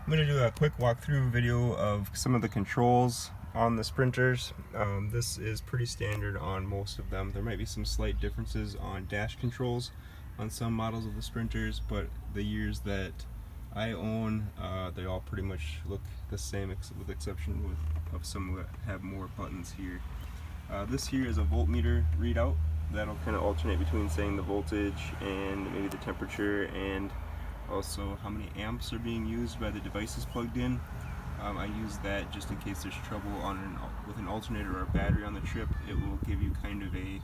I'm going to do a quick walkthrough video of some of the controls on the Sprinters. This is pretty standard on most of them. There might be some slight differences on dash controls on some models of the Sprinters, but the years that I own, they all pretty much look the same, with the exception of some that have more buttons here. This here is a voltmeter readout that'll kind of alternate between saying the voltage and maybe the temperature and also how many amps are being used by the devices plugged in. I use that just in case there's trouble with an alternator or a battery on the trip. It will give you kind of a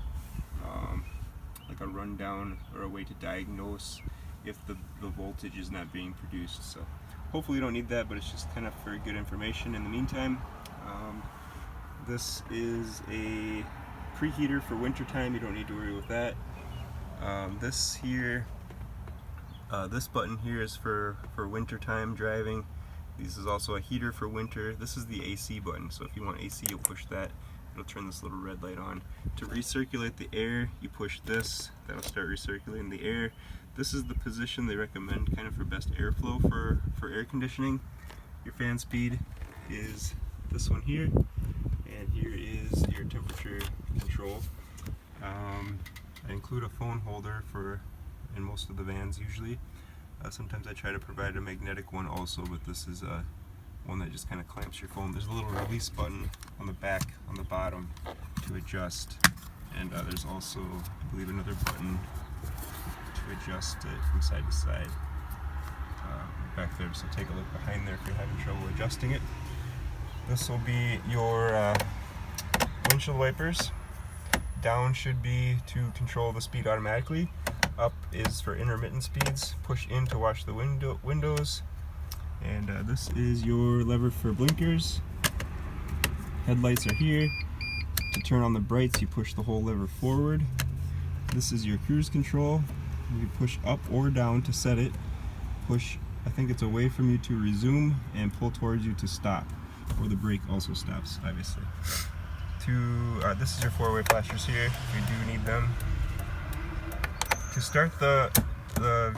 like a rundown or a way to diagnose if the voltage is not being produced. So hopefully you don't need that, but it's just kind of for good information in the meantime. This is a preheater for winter time. You don't need to worry with that. This button here is for wintertime driving. This is also a heater for winter. This is the AC button, so if you want AC, you'll push that. It'll turn this little red light on. To recirculate the air, you push this. That'll start recirculating the air. This is the position they recommend kind of for best airflow for air conditioning. Your fan speed is this one here, and here is your temperature control. I include a phone holder in most of the vans usually. Sometimes I try to provide a magnetic one also, but this is one that just kind of clamps your phone. There's a little release button on the back, on the bottom, to adjust, and there's also, I believe, another button to adjust it from side to side back there. So take a look behind there if you're having trouble adjusting it. This will be your windshield wipers. Down should be to control the speed automatically. Up is for intermittent speeds. Push in to wash the windows. And this is your lever for blinkers. Headlights are here. To turn on the brights, you push the whole lever forward. This is your cruise control. You push up or down to set it. Push, I think it's away from you to resume, and pull towards you to stop. Or the brake also stops, obviously. This is your four-way flashers here, if you do need them. To start the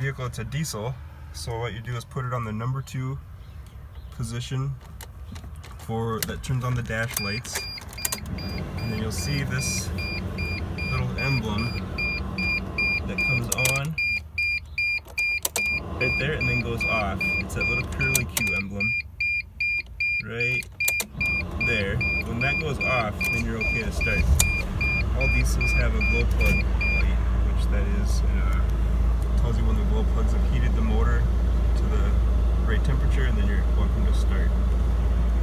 vehicle, it's a diesel, so what you do is put it on the number 2 position that turns on the dash lights, and then you'll see this little emblem that comes on right there and then goes off. It's that little curly Q emblem right there. When that goes off, then you're okay to start. All diesels have a glow plug light, which that is, tells you when the glow plugs have heated the motor to the right temperature, and then you're welcome to start.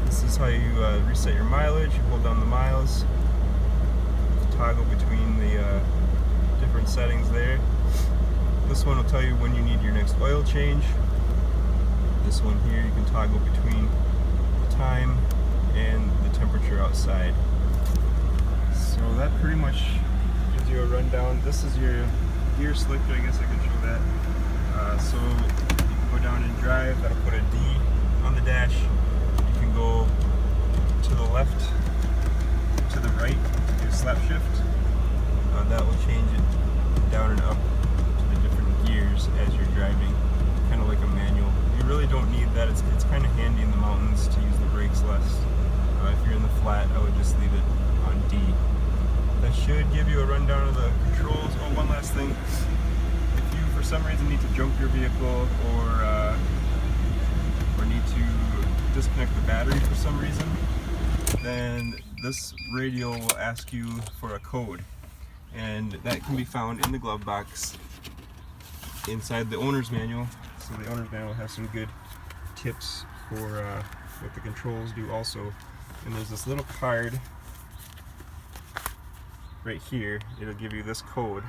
This is how you reset your mileage. You hold down the miles, toggle between the different settings there. This one will tell you when you need your next oil change. This one here, you can toggle between the time and the temperature outside. So that pretty much gives you a rundown. This is your gear selector, I guess I could show that. So you can go down and drive, that'll put a D on the dash. You can go to the left, to the right, do slap shift. That will change it down and up to the different gears as you're driving, kind of like a manual. You really don't need that. It's kind of handy in the mountains to use the brakes less. If you're in the flat, I would just leave it on D. That should give you a rundown of the controls. Oh, one last thing. If you, for some reason, need to jump your vehicle or need to disconnect the battery for some reason, then this radio will ask you for a code. And that can be found in the glove box inside the owner's manual. So the owner's manual has some good tips for what the controls do also. And there's this little card right here. It'll give you this code.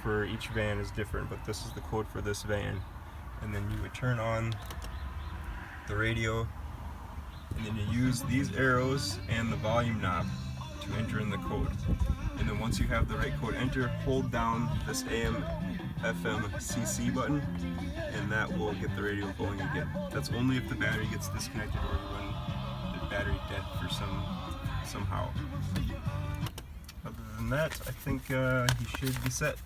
For each van is different, but this is the code for this van. And then you would turn on the radio, and then you use these arrows and the volume knob to enter in the code. And then once you have the right code enter, hold down this AM FM CC button, and that will get the radio going again. That's only if the battery gets disconnected or you run the battery dead for somehow. Other than that, I think you should be set.